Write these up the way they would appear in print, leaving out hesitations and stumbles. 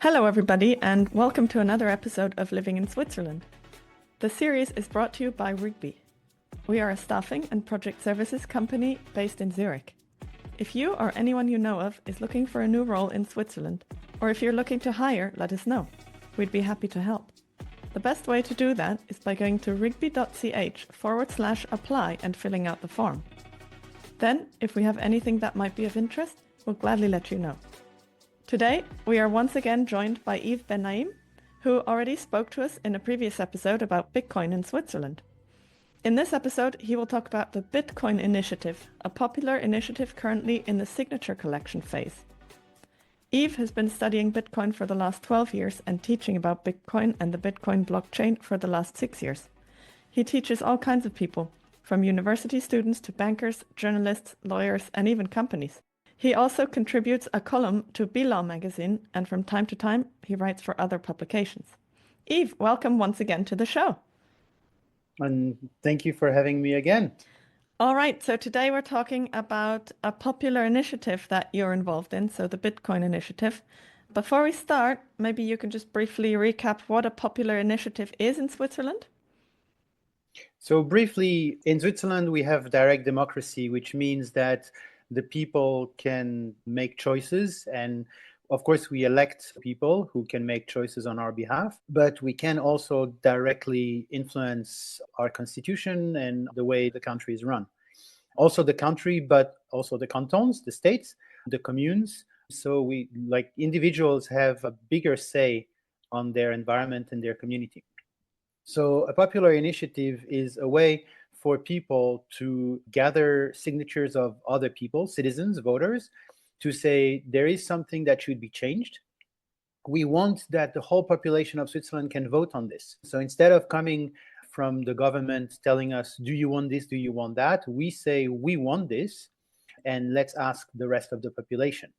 Hello everybody and welcome to another episode of Living in Switzerland. The series is brought to you by Rigby. We are a staffing and project services company based in Zurich. If you or anyone you know of is looking for a new role in Switzerland, or if you're looking to hire, let us know. We'd be happy to help. The best way to do that is by going to rigby.ch/apply and filling out the form. Then, if we have anything that might be of interest, we'll gladly let you know. Today, we are once again joined by Yves Bennai, who already spoke to us in a previous episode about Bitcoin in Switzerland. In this episode, he will talk about the Bitcoin Initiative, a popular initiative currently in the signature collection phase. Yves has been studying Bitcoin for the last 12 years and teaching about Bitcoin and the Bitcoin blockchain for the last 6 years. He teaches all kinds of people, from university students to bankers, journalists, lawyers, and even companies. He also contributes a column to B-Law magazine, and from time to time, he writes for other publications. Yves, welcome once again to the show. And thank you for having me again. All right, so today we're talking about a popular initiative that you're involved in, so the Bitcoin Initiative. Before we start, maybe you can just briefly recap what a popular initiative is in Switzerland? So briefly, in Switzerland, we have direct democracy, which means that the people can make choices. And of course, we elect people who can make choices on our behalf, but we can also directly influence our constitution and the way the country is run. Also the country, but also the cantons, the states, the communes. So we, like individuals, have a bigger say on their environment and their community. So a popular initiative is a way for people to gather signatures of other people, citizens, voters, to say there is something that should be changed. We want that the whole population of Switzerland can vote on this. So instead of coming from the government telling us, do you want this, do you want that? We say, we want this, and let's ask the rest of the population.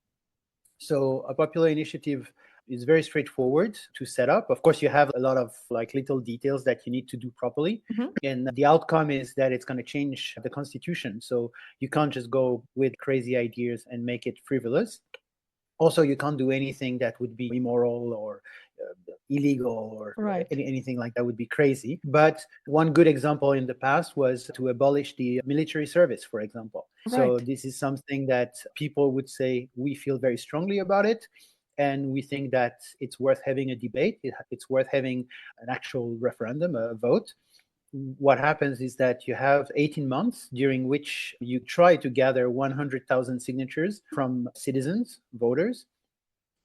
So a popular initiative is very straightforward to set up. Of course, you have a lot of little details that you need to do properly. Mm-hmm. And the outcome is that it's going to change the constitution. So you can't just go with crazy ideas and make it frivolous. Also, you can't do anything that would be immoral or illegal or anything like that would be crazy. But one good example in the past was to abolish the military service, for example. Right. So this is something that people would say, we feel very strongly about it. And we think that it's worth having a debate. It's worth having an actual referendum, a vote. What happens is that you have 18 months during which you try to gather 100,000 signatures from citizens, voters.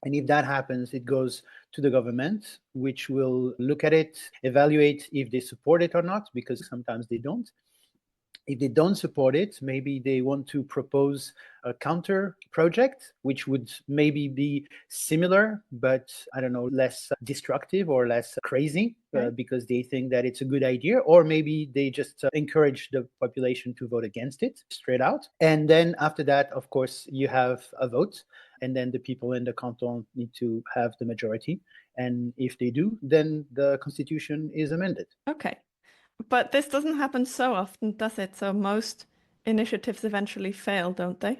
And if that happens, it goes to the government, which will look at it, evaluate if they support it or not, because sometimes they don't. If they don't support it, maybe they want to propose a counter project, which would maybe be similar, but less destructive or less crazy, because they think that it's a good idea, or maybe they just encourage the population to vote against it straight out. And then after that, of course, you have a vote, and then the people in the canton need to have the majority. And if they do, then the constitution is amended. Okay. But this doesn't happen so often, does it? So most initiatives eventually fail, don't they?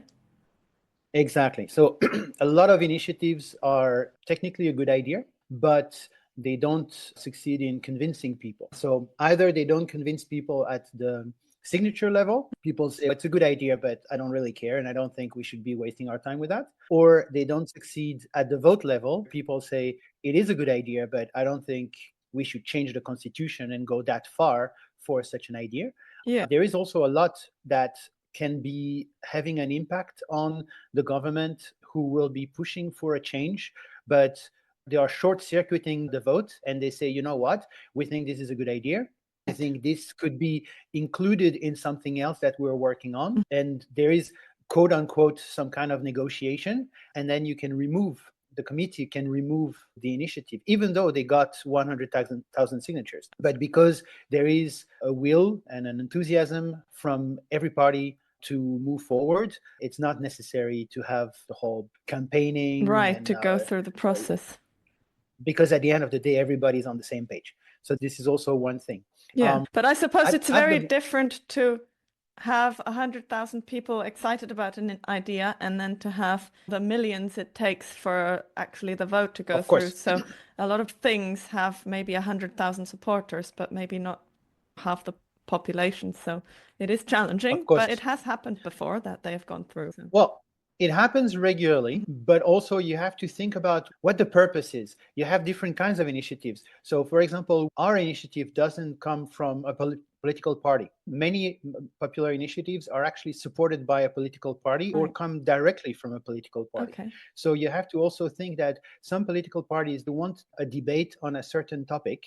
Exactly. So a lot of initiatives are technically a good idea, but they don't succeed in convincing people. So either they don't convince people at the signature level. People say, it's a good idea, but I don't really care, and I don't think we should be wasting our time with that. Or they don't succeed at the vote level. People say, it is a good idea, but I don't think we should change the constitution and go that far for such an idea. Yeah. There is also a lot that can be having an impact on the government who will be pushing for a change, but they are short-circuiting the vote and they say, you know what, we think this is a good idea. I think this could be included in something else that we're working on. Mm-hmm. And there is, quote unquote, some kind of negotiation, and then you can remove the committee can remove the initiative, even though they got 100,000 signatures. But because there is a will and an enthusiasm from every party to move forward, it's not necessary to have the whole campaigning. Right, to go through the process. Because at the end of the day, everybody's on the same page. So this is also one thing. Yeah, but I suppose it's very different to have 100,000 people excited about an idea and then to have the millions it takes for actually the vote to go Of through. course. So a lot of things have maybe 100,000 supporters, but maybe not half the population. So it is challenging, Of course. but it has happened before that they have gone through. So. Well, it happens regularly, but also you have to think about what the purpose is. You have different kinds of initiatives. So, for example, our initiative doesn't come from a political party. Many popular initiatives are actually supported by a political party or come directly from a political party. Okay. So you have to also think that some political parties want a debate on a certain topic.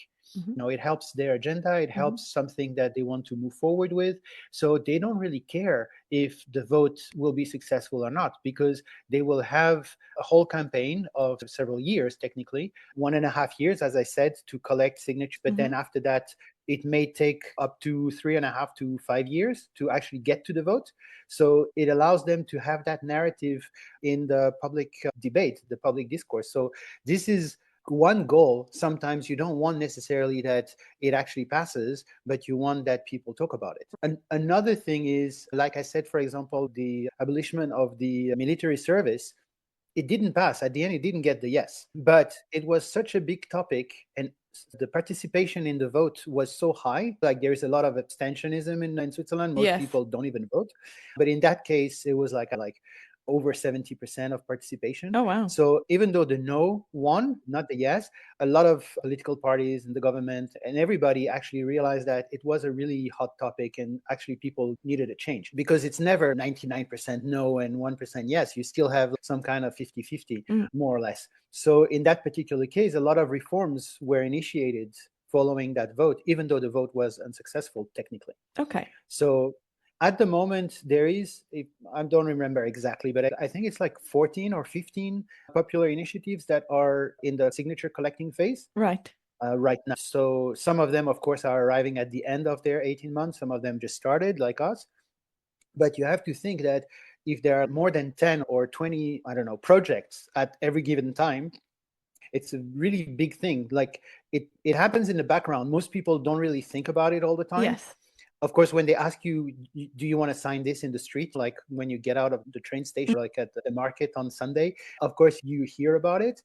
It helps their agenda, it helps something that they want to move forward with. So they don't really care if the vote will be successful or not, because they will have a whole campaign of several years, technically 1.5 years, as I said, to collect signatures. But then after that, it may take up to 3.5 to 5 years to actually get to the vote. So it allows them to have that narrative in the public debate, the public discourse. So this is one goal. Sometimes you don't want necessarily that it actually passes, but you want that people talk about it. And another thing is, like I said, for example, the abolition of the military service, it didn't pass. At the end, it didn't get the yes, but it was such a big topic and the participation in the vote was so high. Like there is a lot of abstentionism in Switzerland. Most people don't even vote. But in that case, it was like over 70% of participation. Oh, wow. So even though the no won, not the yes, a lot of political parties and the government and everybody actually realized that it was a really hot topic and actually people needed a change, because it's never 99% no and 1% yes. You still have some kind of 50-50, more or less. So in that particular case, a lot of reforms were initiated following that vote, even though the vote was unsuccessful technically. Okay. So at the moment, there is, I don't remember exactly, but I think it's like 14 or 15 popular initiatives that are in the signature collecting phase. Right. Right now. So some of them, of course, are arriving at the end of their 18 months. Some of them just started, like us. But you have to think that if there are more than 10 or 20, I don't know, projects at every given time, it's a really big thing. Like it happens in the background. Most people don't really think about it all the time. Yes. Of course, when they ask you, do you want to sign this in the street? Like when you get out of the train station, like at the market on Sunday, of course, you hear about it.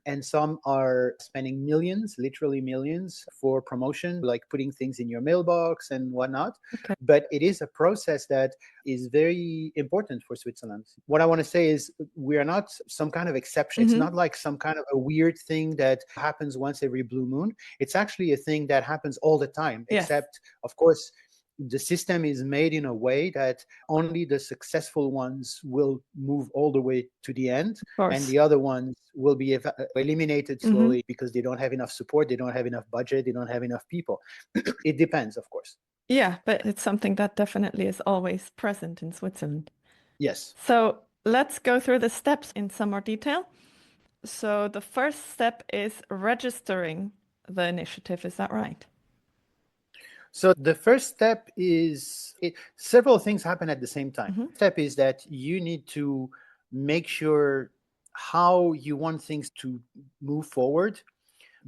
And some are spending millions, literally millions for promotion, like putting things in your mailbox and whatnot. Okay. But it is a process that is very important for Switzerland. What I want to say is we are not some kind of exception. It's not like some kind of a weird thing that happens once every blue moon. It's actually a thing that happens all the time, except, of course, the system is made in a way that only the successful ones will move all the way to the end, and the other ones will be eliminated slowly because they don't have enough support, they don't have enough budget, they don't have enough people. It depends, of course. Yeah, but it's something that definitely is always present in Switzerland. Yes. So let's go through the steps in some more detail. So the first step is registering the initiative. Is that right? So the first step is several things happen at the same time. Step is that you need to make sure how you want things to move forward,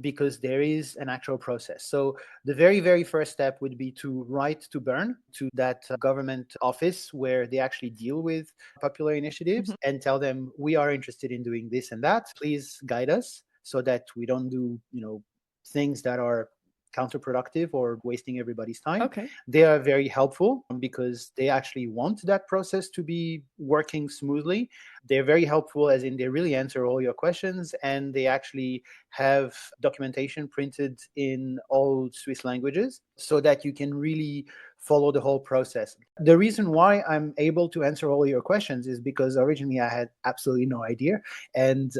because there is an actual process. So the very, very first step would be to write to Bern, to that government office where they actually deal with popular initiatives, and tell them, we are interested in doing this and that. Please guide us so that we don't do, things that are counterproductive or wasting everybody's time. Okay. They are very helpful because they actually want that process to be working smoothly. They're very helpful as in they really answer all your questions, and they actually have documentation printed in all Swiss languages so that you can really follow the whole process. The reason why I'm able to answer all your questions is because originally I had absolutely no idea. And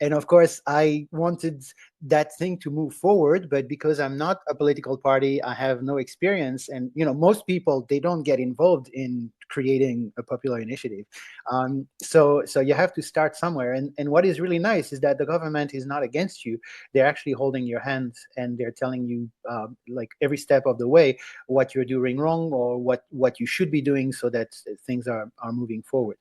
of course, I wanted that thing to move forward, but because I'm not a political party, I have no experience. And, most people, they don't get involved in creating a popular initiative. So you have to start somewhere. And what is really nice is that the government is not against you. They're actually holding your hand, and they're telling you, like every step of the way, what you're doing wrong or what you should be doing so that things are moving forward.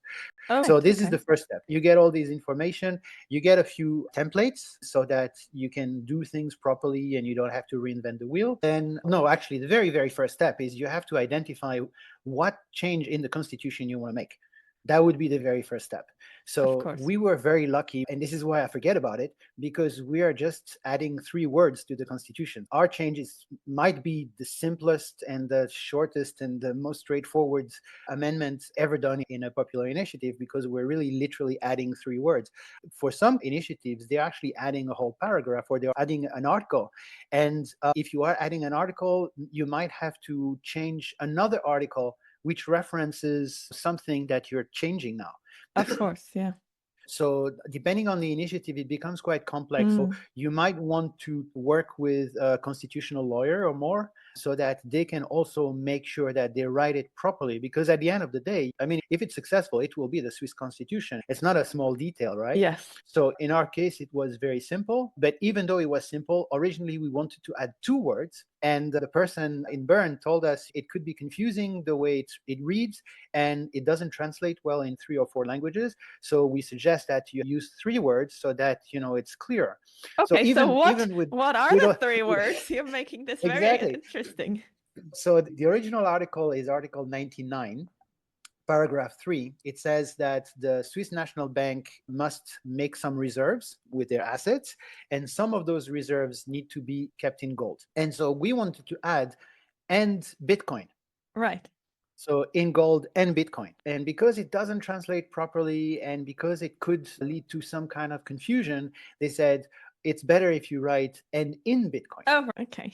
So this is the first step. You get all these information, you get a few templates so that you can do things properly and you don't have to reinvent the wheel. And no, actually, the very, very first step is you have to identify what change in the constitution you want to make. That would be the very first step. So we were very lucky, and this is why I forget about it, because we are just adding 3 words to the constitution. Our changes might be the simplest and the shortest and the most straightforward amendment ever done in a popular initiative, because we're really literally adding 3 words. For some initiatives, they're actually adding a whole paragraph, or they're adding an article. And if you are adding an article, you might have to change another article which references something that you're changing now. Of course, yeah. So depending on the initiative, it becomes quite complex. So you might want to work with a constitutional lawyer or more, so that they can also make sure that they write it properly. Because at the end of the day, I mean, if it's successful, it will be the Swiss constitution. It's not a small detail, right? Yes. So in our case, it was very simple. But even though it was simple, originally we wanted to add 2 words. And the person in Bern told us it could be confusing the way it reads, and it doesn't translate well in 3 or 4 languages. So we suggest that you use 3 words so that, it's clear. Okay, so what are the 3 words? You're making this very interesting. So the original article is Article 99. Paragraph 3, it says that the Swiss National Bank must make some reserves with their assets, and some of those reserves need to be kept in gold. And so we wanted to add and Bitcoin. Right. So in gold and Bitcoin. And because it doesn't translate properly, and because it could lead to some kind of confusion, they said it's better if you write and in Bitcoin. Oh, okay.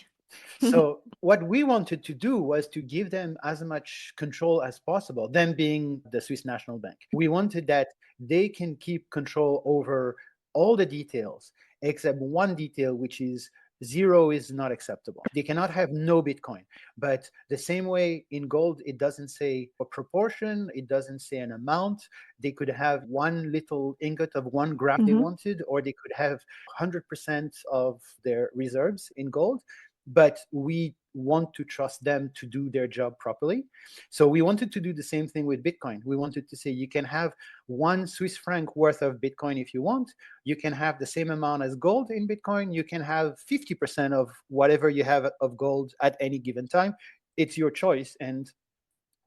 So what we wanted to do was to give them as much control as possible, them being the Swiss National Bank. We wanted that they can keep control over all the details, except one detail, which is 0 is not acceptable. They cannot have no Bitcoin. But the same way in gold, it doesn't say a proportion, it doesn't say an amount. They could have one little ingot of 1 gram they wanted, or they could have 100% of their reserves in gold. But we want to trust them to do their job properly. So we wanted to do the same thing with Bitcoin. We wanted to say you can have 1 Swiss franc worth of Bitcoin if you want. You can have the same amount as gold in Bitcoin. You can have 50% of whatever you have of gold at any given time. It's your choice. And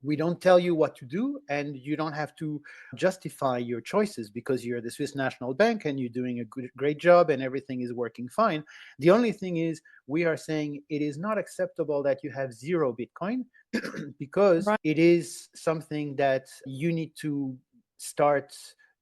we don't tell you what to do, and you don't have to justify your choices because you're the Swiss National Bank and you're doing a great job and everything is working fine. The only thing is we are saying it is not acceptable that you have 0 Bitcoin because it is something that you need to start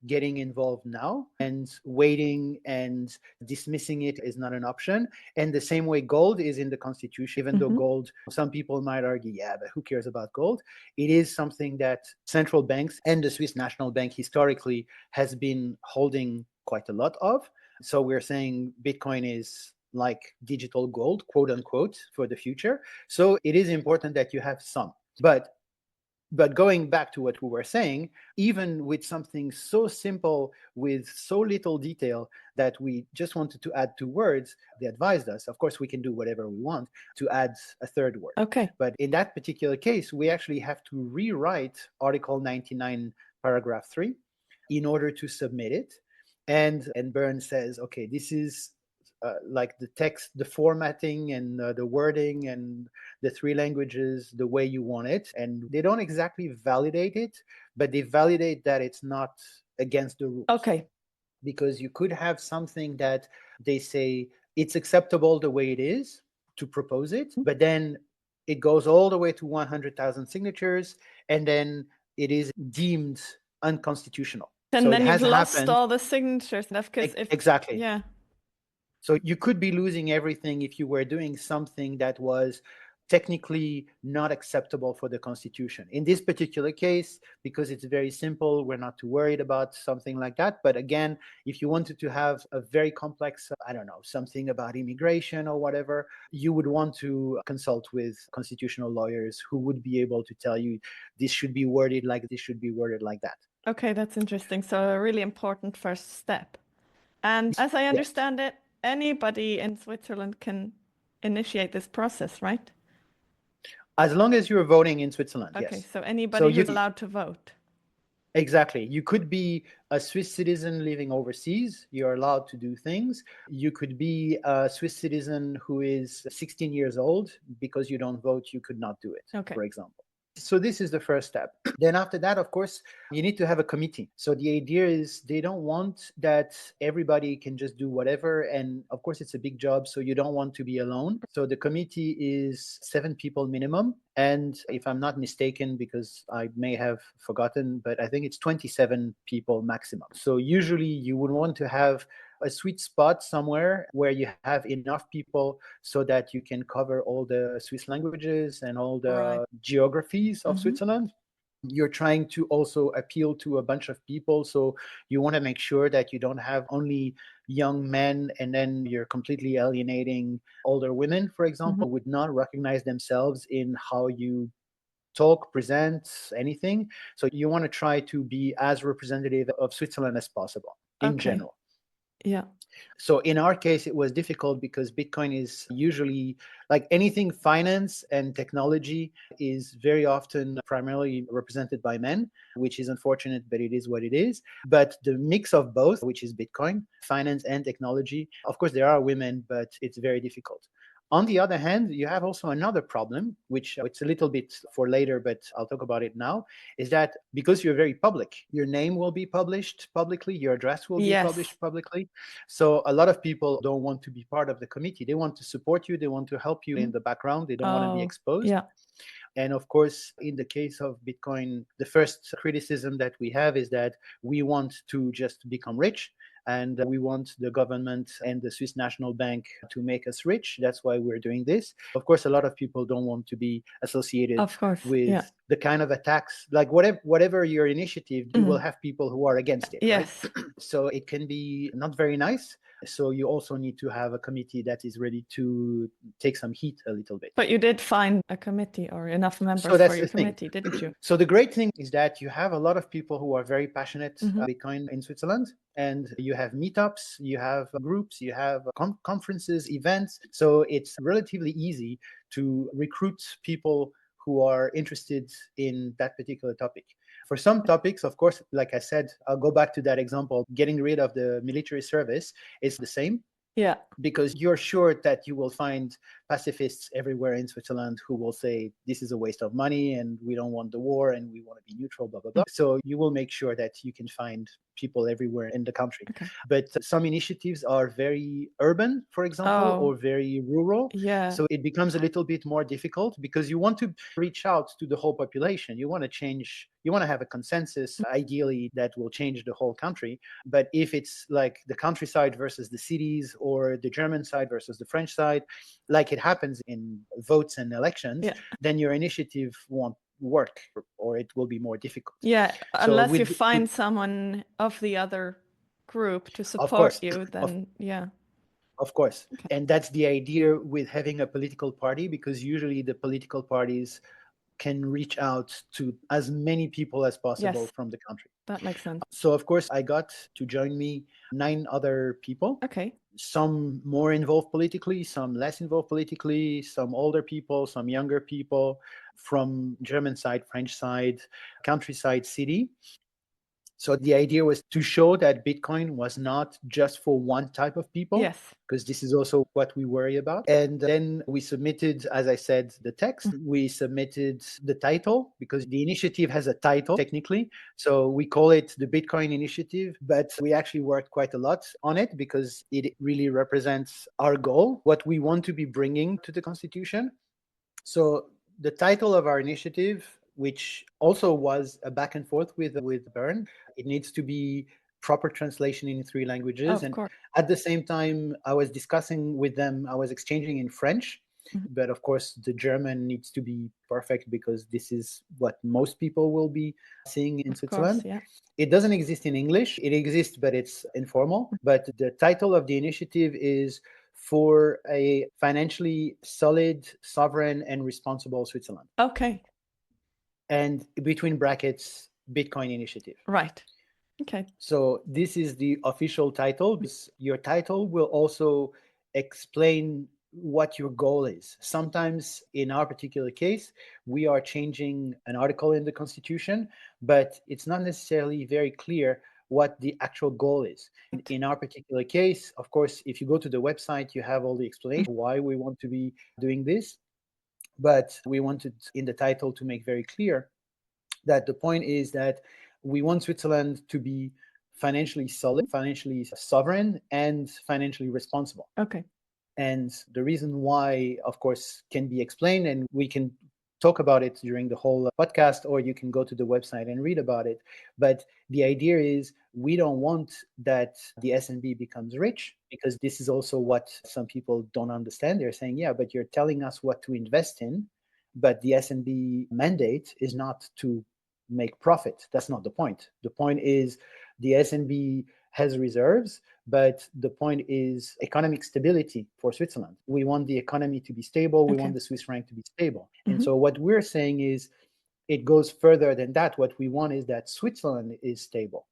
getting involved now, and waiting and dismissing it is not an option. And the same way gold is in the constitution, even though gold, some people might argue, yeah, but who cares about gold? It is something that central banks and the Swiss National Bank historically has been holding quite a lot of. So we're saying Bitcoin is like digital gold, quote unquote, for the future. So it is important that you have some. But going back to what we were saying, even with something so simple, with so little detail, that we just wanted to add 2 words, they advised us, of course, we can do whatever we want, to add a 3rd word. Okay. But in that particular case, we actually have to rewrite Article 99, paragraph 3, in order to submit it. And Bern says, okay, this is like the text, the formatting and the wording and the 3 languages, the way you want it. And they don't exactly validate it, but they validate that it's not against the rules. Okay. Because you could have something that they say it's acceptable the way it is to propose it, but then it goes all the way to 100,000 signatures, and then it is deemed unconstitutional. And so then you've lost all the signatures. Exactly. Yeah. So you could be losing everything if you were doing something that was technically not acceptable for the Constitution. In this particular case, because it's very simple, we're not too worried about something like that. But again, if you wanted to have a very complex, I don't know, something about immigration or whatever, you would want to consult with constitutional lawyers who would be able to tell you this should be worded like this, should be worded like that. Okay, that's interesting. So a really important first step. And as I understand it, anybody in Switzerland can initiate this process, right? As long as you're voting in Switzerland, yes. Okay, so anybody who's allowed to vote. Exactly. You could be a Swiss citizen living overseas. You're allowed to do things. You could be a Swiss citizen who is 16 years old. Because you don't vote, you could not do it, Okay. for example. So this is the first step. Then after that, of course, you need to have a committee. So the idea is they don't want that everybody can just do whatever. And of course, it's a big job, so you don't want to be alone. So the committee is 7 people minimum. And if I'm not mistaken, because I may have forgotten, but I think it's 27 people maximum. So usually you would want to have a sweet spot somewhere where you have enough people so that you can cover all the Swiss languages and all the geographies of Switzerland. You're trying to also appeal to a bunch of people. So you want to make sure that you don't have only young men and then you're completely alienating older women, for example, would not recognize themselves in how you talk, present, anything. So you want to try to be as representative of Switzerland as possible in general. Yeah. So in our case, it was difficult because Bitcoin is usually, like anything finance and technology, is very often primarily represented by men, which is unfortunate, but it is what it is. But the mix of both, which is Bitcoin, finance and technology, of course, there are women, but it's very difficult. On the other hand, you have also another problem, which it's a little bit for later, but I'll talk about it now, is that because you're very public, your name will be published publicly, your address will be published publicly. So a lot of people don't want to be part of the committee. They want to support you. They want to help you in the background. They don't want to be exposed. Yeah. And of course, in the case of Bitcoin, the first criticism that we have is that we want to just become rich. And we want the government and the Swiss National Bank to make us rich. That's why we're doing this. Of course, a lot of people don't want to be associated with the kind of attacks. Like whatever your initiative, you will have people who are against it, right? So it can be not very nice. So you also need to have a committee that is ready to take some heat a little bit. But you did find a committee or enough members for your committee, didn't you? So the great thing is that you have a lot of people who are very passionate about Bitcoin in Switzerland. And you have meetups, you have groups, you have conferences, events. So it's relatively easy to recruit people who are interested in that particular topic. For some topics, of course, like I said, I'll go back to that example. Getting rid of the military service is the same. Yeah. Because you're sure that you will find pacifists everywhere in Switzerland who will say this is a waste of money and we don't want the war and we want to be neutral, blah, blah, blah. So you will make sure that you can find people everywhere in the country. But some initiatives are very urban, for example, or very rural. Yeah. So it becomes a little bit more difficult because you want to reach out to the whole population. You want to change, you want to have a consensus, ideally, that will change the whole country. But if it's like the countryside versus the cities or the German side versus the French side, like it happens in votes and elections, then your initiative won't work or it will be more difficult. Yeah, unless you find someone of the other group to support you, then Of course. And that's the idea with having a political party, because usually the political parties can reach out to as many people as possible from the country. That makes sense. So, of course, I got to join me 9 other people. Okay. Some more involved politically, some less involved politically, some older people, some younger people from German side, French side, countryside, city. So the idea was to show that Bitcoin was not just for one type of people, because this is also what we worry about. And then we submitted, as I said, the text. We submitted the title, because the initiative has a title technically. So we call it the Bitcoin Initiative, but we actually worked quite a lot on it because it really represents our goal, what we want to be bringing to the Constitution. So the title of our initiative, which also was a back and forth with Bern, it needs to be proper translation in 3 languages. And at the same time, I was discussing with them, I was exchanging in French. But of course, the German needs to be perfect because this is what most people will be seeing in Switzerland. It doesn't exist in English. It exists, but it's informal. But the title of the initiative is For a Financially Solid, Sovereign, and Responsible Switzerland. Okay. And between brackets, Bitcoin Initiative. Right. Okay. So this is the official title. Your title will also explain what your goal is. Sometimes, in our particular case, we are changing an article in the Constitution, but it's not necessarily very clear what the actual goal is. In our particular case, of course, if you go to the website, you have all the explanation why we want to be doing this. But we wanted in the title to make very clear that the point is that we want Switzerland to be financially solid, financially sovereign, and financially responsible. Okay. And the reason why, of course, can be explained, and we can talk about it during the whole podcast, or you can go to the website and read about it. But the idea is we don't want that the SNB becomes rich, because this is also what some people don't understand. They're saying, yeah, but you're telling us what to invest in, but the SNB mandate is not to make profit. That's not the point. The point is the SNB has reserves, but the point is economic stability for Switzerland. We want the economy to be stable. We want the Swiss franc to be stable. And so what we're saying is it goes further than that. What we want is that Switzerland is stable.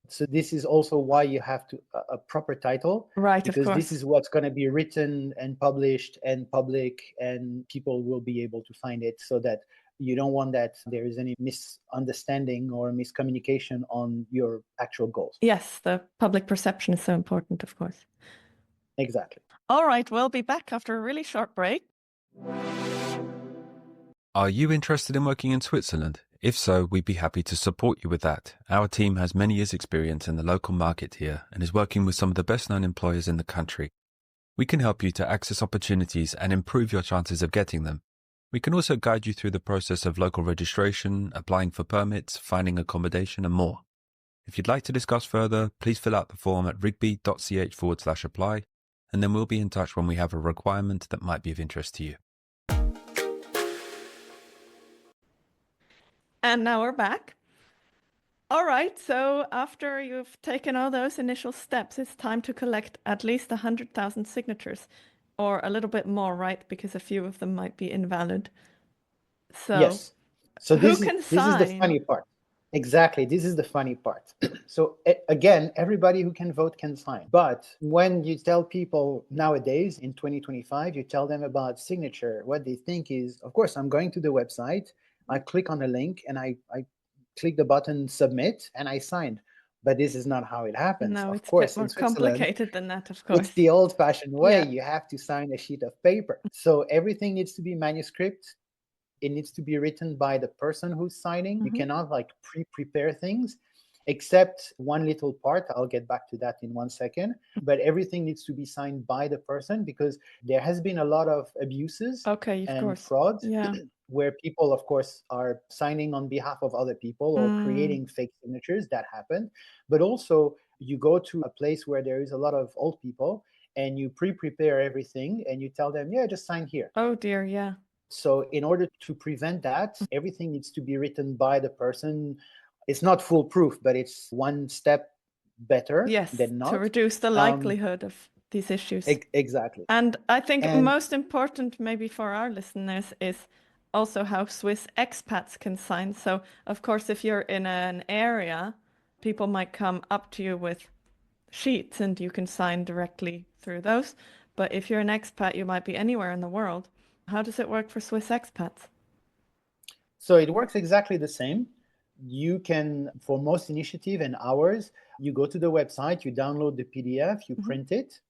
So this is also why you have to a proper title, right? Because this is what's going to be written and published and public, and people will be able to find it, so that you don't want that there is any misunderstanding or miscommunication on your actual goals. Yes, the public perception is so important, of course. Exactly. All right, we'll be back after a really short break. Are you interested in working in Switzerland? If so, we'd be happy to support you with that. Our team has many years' experience in the local market here and is working with some of the best-known employers in the country. We can help you to access opportunities and improve your chances of getting them. We can also guide you through the process of local registration, applying for permits, finding accommodation, and more. If you'd like to discuss further, please fill out the form at rigby.ch/apply, and then we'll be in touch when we have a requirement that might be of interest to you. And now we're back. All right, so after you've taken all those initial steps, it's time to collect at least 100,000 signatures, or a little bit more, right? Because a few of them might be invalid. So yes. So this is the funny part. Exactly. This is the funny part. So again, everybody who can vote can sign. But when you tell people nowadays in 2025, you tell them about signature, what they think is, of course, I'm going to the website, I click on the link, and I click the button submit, and I signed. But this is not how it happens. No, of it's course, a bit more complicated than that, of course. It's the old-fashioned way. Yeah. You have to sign a sheet of paper. So everything needs to be manuscript. It needs to be written by the person who's signing. You cannot pre-prepare things, except one little part. I'll get back to that in 1 second. But everything needs to be signed by the person, because there has been a lot of abuses and frauds where people, of course, are signing on behalf of other people or creating fake signatures. That happened. But also, you go to a place where there is a lot of old people, and you pre-prepare everything, and you tell them, yeah, just sign here. Oh, dear, yeah. So in order to prevent that, everything needs to be written by the person. It's not foolproof, but it's one step better than not. To reduce the likelihood of these issues. Exactly. And I think most important maybe for our listeners is also how Swiss expats can sign. So, of course, if you're in an area, people might come up to you with sheets and you can sign directly through those. But if you're an expat, you might be anywhere in the world. How does it work for Swiss expats? So it works exactly the same. You can, for most initiative and ours, you go to the website, you download the PDF, you print it,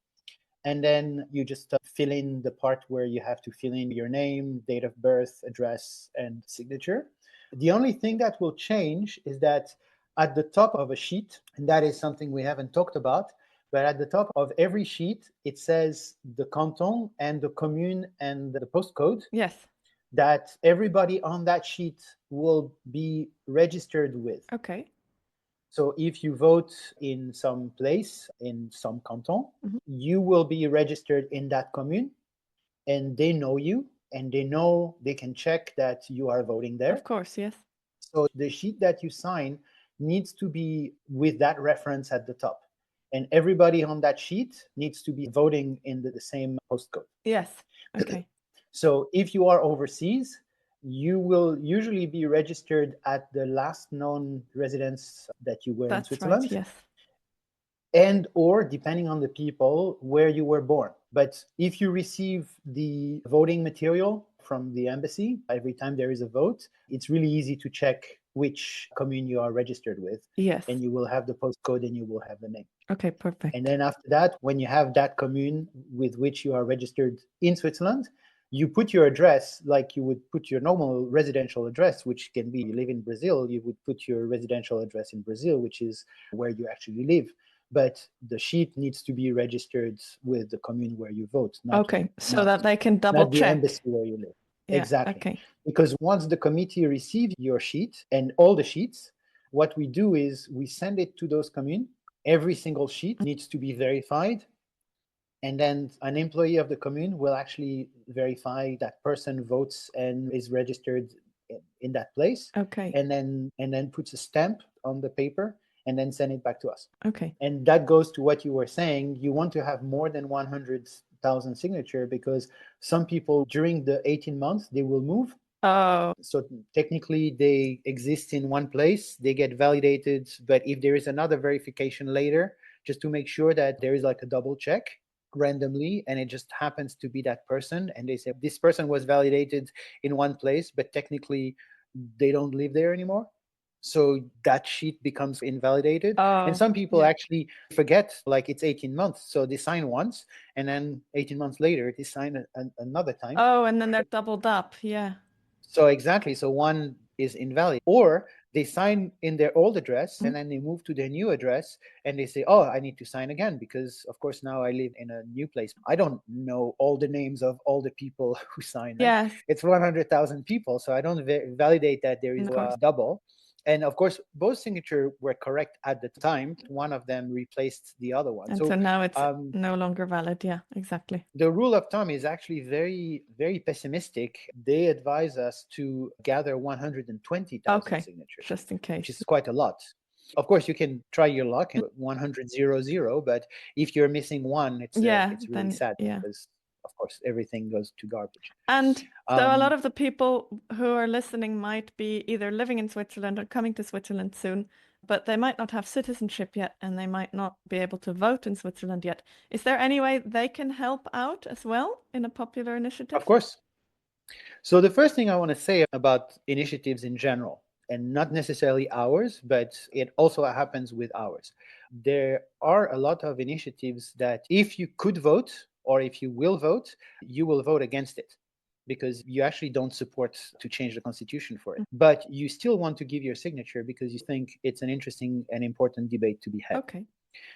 and then you just fill in the part where you have to fill in your name, date of birth, address, and signature. The only thing that will change is that at the top of a sheet, and that is something we haven't talked about, but at the top of every sheet, it says the canton and the commune and the postcode. Yes. That everybody on that sheet will be registered with. Okay. So if you vote in some place, in some canton, you will be registered in that commune, and they know you, and they know they can check that you are voting there. Of course, yes. So the sheet that you sign needs to be with that reference at the top. And everybody on that sheet needs to be voting in the same postcode. Yes. Okay. So if you are overseas, you will usually be registered at the last known residence that you were in Switzerland. Right, yes. and or depending on the people where you were born. But if you receive the voting material from the embassy every time there is a vote, it's really easy to check which commune you are registered with. Yes. And you will have the postcode and you will have the name. Okay, perfect. And then after that, when you have that commune with which you are registered in Switzerland, you put your address like you would put your normal residential address, which can be you live in Brazil, you would put your residential address in Brazil, which is where you actually live. But the sheet needs to be registered with the commune where you vote. So that they can double not the check. embassy where you live. Yeah, exactly. Okay. Because once the committee receives your sheet and all the sheets, what we do is we send it to those communes. Every single sheet needs to be verified. And then an employee of the commune will actually verify that person votes and is registered in that place. Okay. And then puts a stamp on the paper and then send it back to us. Okay. And that goes to what you were saying. You want to have more than 100,000 signature because some people during the 18 months, they will move. Oh. So technically they exist in one place, they get validated. But if there is another verification later, just to make sure that there is like a double check randomly and it just happens to be that person and they say this person was validated in one place, but technically they don't live there anymore. So that sheet becomes invalidated. And some people actually forget, like it's 18 months. So they sign once and then 18 months later, they sign another time. Oh, and then they're doubled up. Yeah. So exactly. So one is invalid. Or they sign in their old address and then they move to their new address and they say, oh, I need to sign again because, of course, now I live in a new place. I don't know all the names of all the people who sign. Yes. It's 100,000 people. So I don't validate that there is a double. And of course, both signatures were correct at the time. One of them replaced the other one. And so now it's no longer valid. Yeah, exactly. The rule of thumb is actually very, very pessimistic. They advise us to gather 120,000 signatures. Just in case. Which is quite a lot. Of course, you can try your luck at 100,000, but if you're missing one, it's really sad because, of course, everything goes to garbage. And so a lot of the people who are listening might be either living in Switzerland or coming to Switzerland soon, but they might not have citizenship yet and they might not be able to vote in Switzerland yet. Is there any way they can help out as well in a popular initiative? Of course. So the first thing I want to say about initiatives in general, and not necessarily ours, but it also happens with ours. There are a lot of initiatives that if you could vote or if you will vote against it because you actually don't support to change the constitution for it. But you still want to give your signature because you think it's an interesting and important debate to be had. Okay.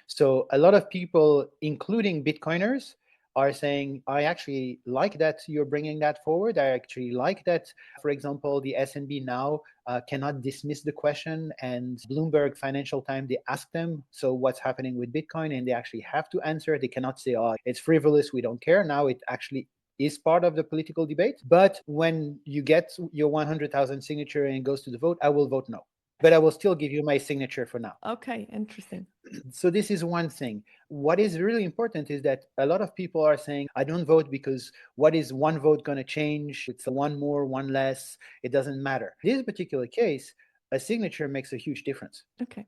So a lot of people, including Bitcoiners, are saying, I actually like that you're bringing that forward. I actually like that, for example, the SNB now cannot dismiss the question, and Bloomberg Financial Times, they ask them, so what's happening with Bitcoin? And they actually have to answer. They cannot say, oh, it's frivolous, we don't care. Now it actually is part of the political debate. But when you get your 100,000 signature and it goes to the vote, I will vote no. But I will still give you my signature for now. Okay, interesting. So this is one thing. What is really important is that a lot of people are saying, I don't vote because what is one vote going to change? It's one more, one less. It doesn't matter. In this particular case, a signature makes a huge difference. Okay.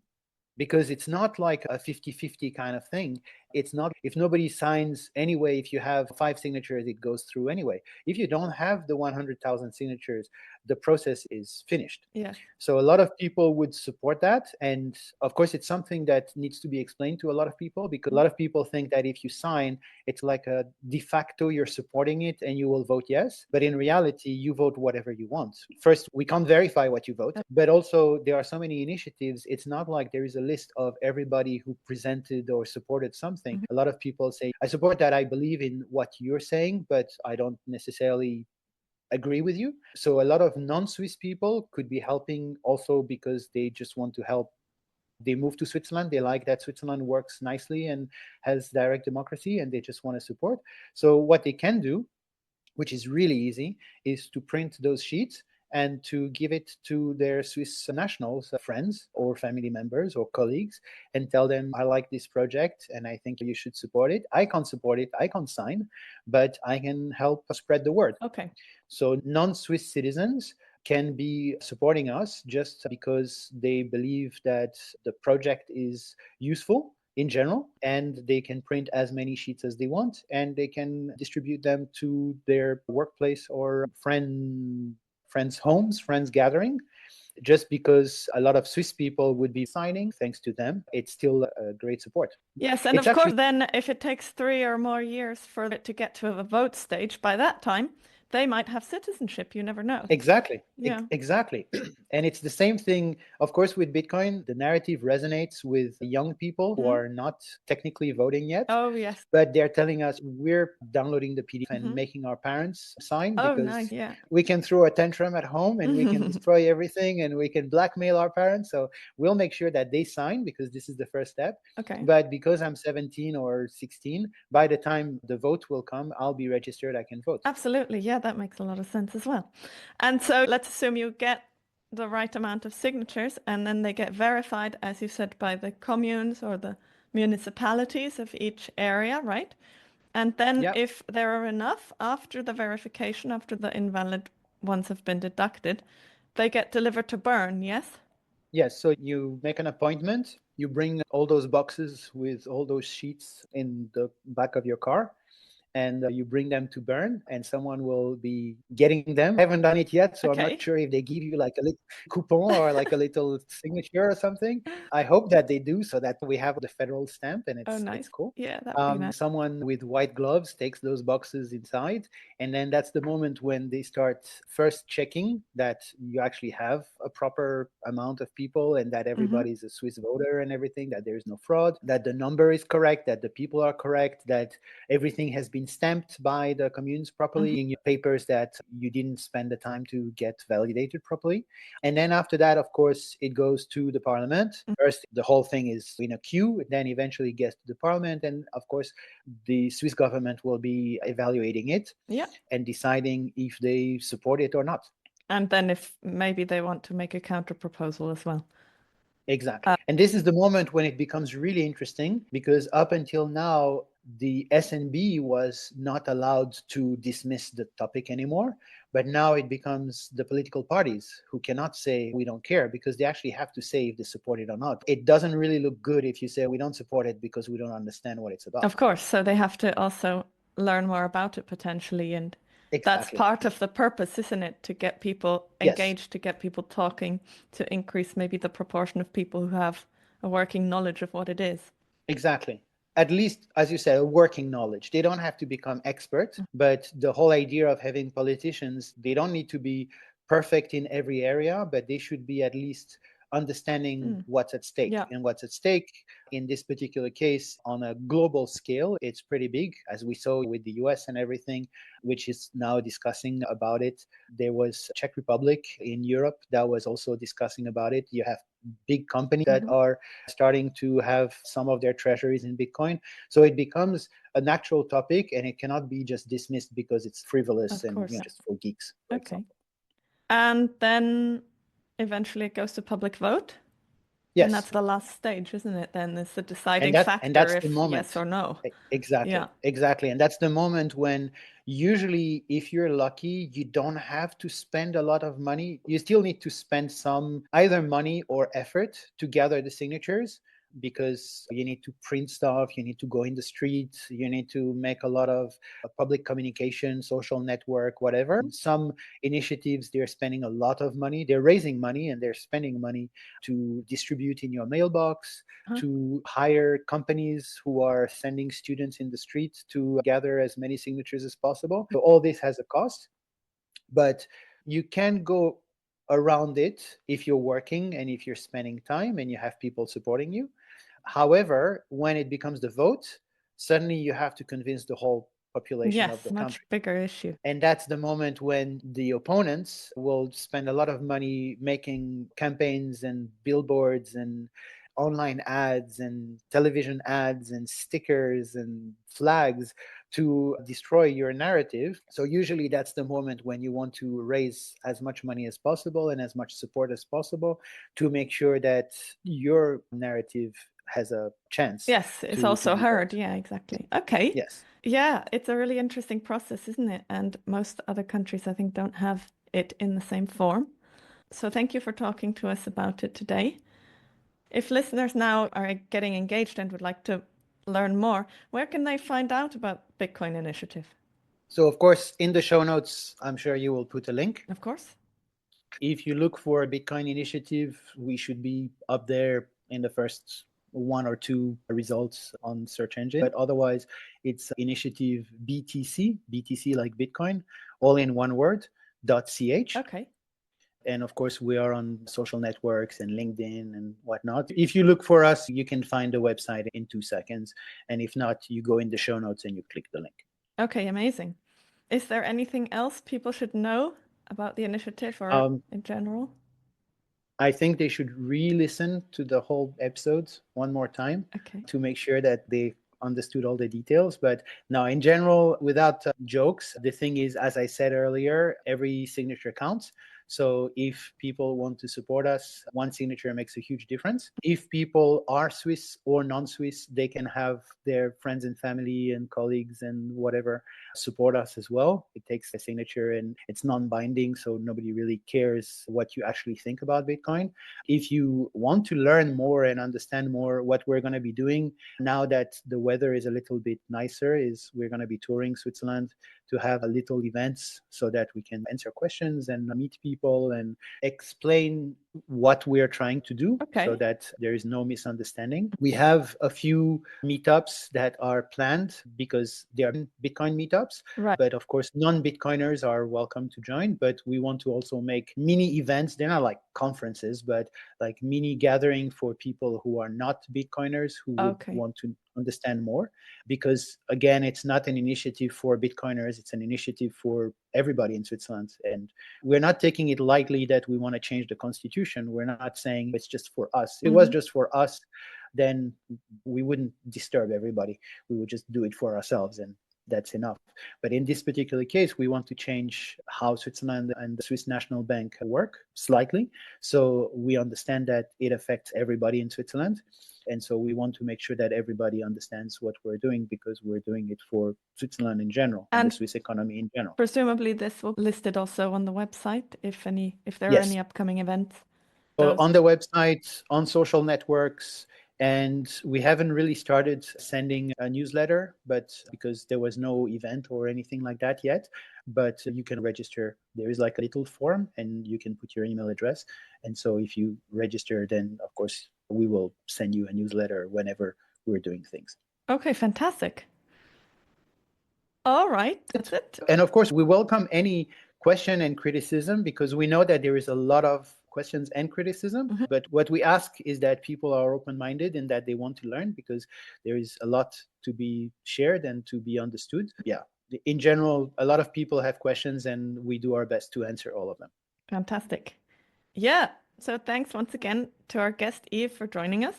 Because it's not like a 50-50 kind of thing. It's not, if nobody signs anyway, if you have 5 signatures, it goes through anyway. If you don't have the 100,000 signatures, the process is finished. Yeah. So a lot of people would support that. And of course, it's something that needs to be explained to a lot of people because a lot of people think that if you sign, it's like a de facto, you're supporting it and you will vote yes. But in reality, you vote whatever you want. First, we can't verify what you vote, but also there are so many initiatives. It's not like there is a list of everybody who presented or supported something. Mm-hmm. A lot of people say, I support that. I believe in what you're saying, but I don't necessarily agree with you. So a lot of non-Swiss people could be helping also because they just want to help. They move to Switzerland. They like that Switzerland works nicely and has direct democracy, and they just want to support. So what they can do, which is really easy, is to print those sheets and to give it to their Swiss nationals, friends or family members or colleagues, and tell them, I like this project and I think you should support it. I can't support it, I can't sign, but I can help spread the word. Okay. So non-Swiss citizens can be supporting us just because they believe that the project is useful in general, and they can print as many sheets as they want, and they can distribute them to their workplace or friends' homes, friends' gathering. Just because a lot of Swiss people would be signing, thanks to them, it's still a great support. Yes, and of course, then if it takes 3 or more years for it to get to a vote stage, by that time, they might have citizenship. You never know. Exactly. Yeah. Exactly. And it's the same thing, of course, with Bitcoin. The narrative resonates with young people who are not technically voting yet. Oh, yes. But they're telling us we're downloading the PDF and making our parents sign because nice. Yeah. we can throw a tantrum at home and we can destroy everything and we can blackmail our parents. So we'll make sure that they sign because this is the first step. Okay. But because I'm 17 or 16, by the time the vote will come, I'll be registered. I can vote. Absolutely. Yeah, that makes a lot of sense as well. And so let's assume you get the right amount of signatures and then they get verified, as you said, by the communes or the municipalities of each area, right? And then if there are enough after the verification, after the invalid ones have been deducted, they get delivered to Bern, yes? Yes, so you make an appointment, you bring all those boxes with all those sheets in the back of your car, and you bring them to Bern, and someone will be getting them. I haven't done it yet, so I'm not sure if they give you like a little coupon or like a little signature or something. I hope that they do so that we have the federal stamp, and it's cool. Yeah, that'd be nice. Someone with white gloves takes those boxes inside, and then that's the moment when they start first checking that you actually have a proper amount of people and that everybody's a Swiss voter and everything, that there's no fraud, that the number is correct, that the people are correct, that everything has been stamped by the communes properly in your papers, that you didn't spend the time to get validated properly. And then after that, of course, it goes to the parliament. First, the whole thing is in a queue, then eventually gets to the parliament. And of course, the Swiss government will be evaluating it and deciding if they support it or not. And then if maybe they want to make a counter proposal as well. Exactly. And this is the moment when it becomes really interesting, because up until now, the SNB was not allowed to dismiss the topic anymore. But now it becomes the political parties who cannot say we don't care, because they actually have to say if they support it or not. It doesn't really look good if you say we don't support it because we don't understand what it's about. Of course. So they have to also learn more about it potentially. And that's part of the purpose, isn't it? To get people engaged, to get people talking, to increase maybe the proportion of people who have a working knowledge of what it is. Exactly. At least, as you said, a working knowledge. They don't have to become experts, but the whole idea of having politicians, they don't need to be perfect in every area, but they should be at least understanding what's at stake. And what's at stake in this particular case on a global scale, it's pretty big, as we saw with the US and everything, which is now discussing about it. There was Czech Republic in Europe that was also discussing about it. You have big companies that are starting to have some of their treasuries in Bitcoin. So it becomes a natural topic, and it cannot be just dismissed because it's frivolous and just for geeks, for example. And then eventually it goes to public vote. Yes. And that's the last stage, isn't it? Then it's the deciding factor if yes or no. Exactly. Yeah. Exactly. And that's the moment when usually, if you're lucky, you don't have to spend a lot of money. You still need to spend some either money or effort to gather the signatures, because you need to print stuff, you need to go in the street, you need to make a lot of public communication, social network, whatever. Some initiatives, they're spending a lot of money, they're raising money and they're spending money to distribute in your mailbox, to hire companies who are sending students in the street to gather as many signatures as possible. So all this has a cost, but you can go around it if you're working and if you're spending time and you have people supporting you. However, when it becomes the vote, suddenly you have to convince the whole population of the country. Much bigger issue. And that's the moment when the opponents will spend a lot of money making campaigns and billboards and online ads and television ads and stickers and flags to destroy your narrative. So usually that's the moment when you want to raise as much money as possible and as much support as possible to make sure that your narrative has a chance. Yes, it's also heard. Yeah, exactly. Okay. Yes. Yeah, it's a really interesting process, isn't it? And most other countries, I think, don't have it in the same form. So thank you for talking to us about it today. If listeners now are getting engaged and would like to learn more, where can they find out about Bitcoin Initiative? So, of course, in the show notes, I'm sure you will put a link. Of course. If you look for Bitcoin Initiative, we should be up there in the first one or two results on search engine. But otherwise, it's initiative BTC like Bitcoin, all in one word, .ch. Okay. And of course, we are on social networks and LinkedIn and whatnot. If you look for us, you can find the website in 2 seconds. And if not, you go in the show notes and you click the link. Okay, amazing. Is there anything else people should know about the initiative or in general? I think they should re-listen to the whole episode one more time to make sure that they understood all the details. But now, in general, without jokes, the thing is, as I said earlier, every signature counts. So if people want to support us, one signature makes a huge difference. If people are Swiss or non-Swiss, they can have their friends and family and colleagues and whatever support us as well. It takes a signature and it's non-binding, so nobody really cares what you actually think about Bitcoin. If you want to learn more and understand more what we're going to be doing now that the weather is a little bit nicer, is we're going to be touring Switzerland to have a little events so that we can answer questions and meet people and explain what we're trying to do so that there is no misunderstanding. We have a few meetups that are planned because they are Bitcoin meetups, but of course non-Bitcoiners are welcome to join. But we want to also make mini events. They're not like conferences, but like mini gathering for people who are not Bitcoiners who would want to understand more, because again, it's not an initiative for Bitcoiners, it's an initiative for everybody in Switzerland. And we're not taking it lightly that we want to change the constitution. We're not saying it's just for us. If it was just for us, then we wouldn't disturb everybody. We would just do it for ourselves and that's enough. But in this particular case, we want to change how Switzerland and the Swiss National Bank work slightly. So we understand that it affects everybody in Switzerland. And so we want to make sure that everybody understands what we're doing, because we're doing it for Switzerland in general and the Swiss economy in general. Presumably this will be listed also on the website if there are any upcoming events. So on the website, on social networks, and we haven't really started sending a newsletter, but because there was no event or anything like that yet, but you can register. There is like a little form and you can put your email address. And so if you register, then of course we will send you a newsletter whenever we're doing things. Okay, fantastic. All right, that's it. And of course, we welcome any question and criticism, because we know that there is a lot of questions and criticism. But what we ask is that people are open-minded and that they want to learn, because there is a lot to be shared and to be understood. Yeah, in general, a lot of people have questions and we do our best to answer all of them. Fantastic. Yeah, so thanks once again to our guest, Yves, for joining us.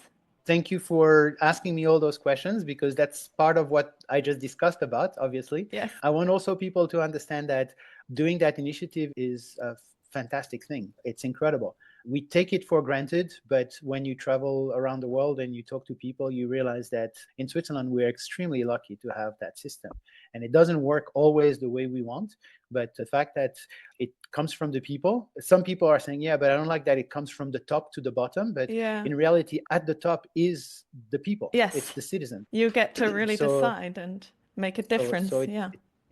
Thank you for asking me all those questions, because that's part of what I just discussed about, obviously. Yes. I want also people to understand that doing that initiative is a fantastic thing. It's incredible. We take it for granted, but when you travel around the world and you talk to people, you realize that in Switzerland, we're extremely lucky to have that system. And it doesn't work always the way we want, but the fact that it comes from the people, some people are saying, yeah, but I don't like that it comes from the top to the bottom. But in reality, at the top is the people. Yes. It's the citizen. You get to really decide and make a difference.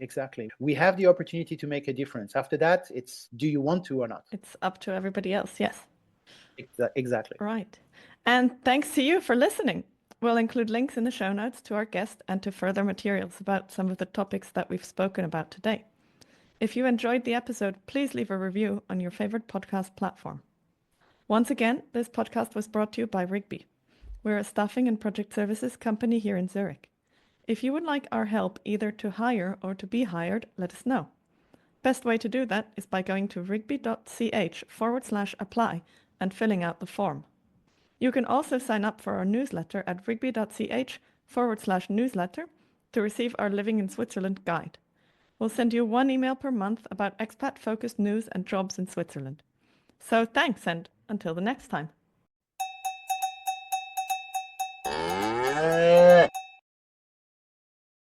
Exactly. We have the opportunity to make a difference. After that, it's do you want to or not? It's up to everybody else, yes. Exactly. Right. And thanks to you for listening. We'll include links in the show notes to our guest and to further materials about some of the topics that we've spoken about today. If you enjoyed the episode, please leave a review on your favorite podcast platform. Once again, this podcast was brought to you by Rigby. We're a staffing and project services company here in Zurich. If you would like our help either to hire or to be hired, let us know. Best way to do that is by going to rigby.ch/apply and filling out the form. You can also sign up for our newsletter at rigby.ch/newsletter to receive our Living in Switzerland guide. We'll send you 1 email per month about expat-focused news and jobs in Switzerland. So thanks, and until the next time.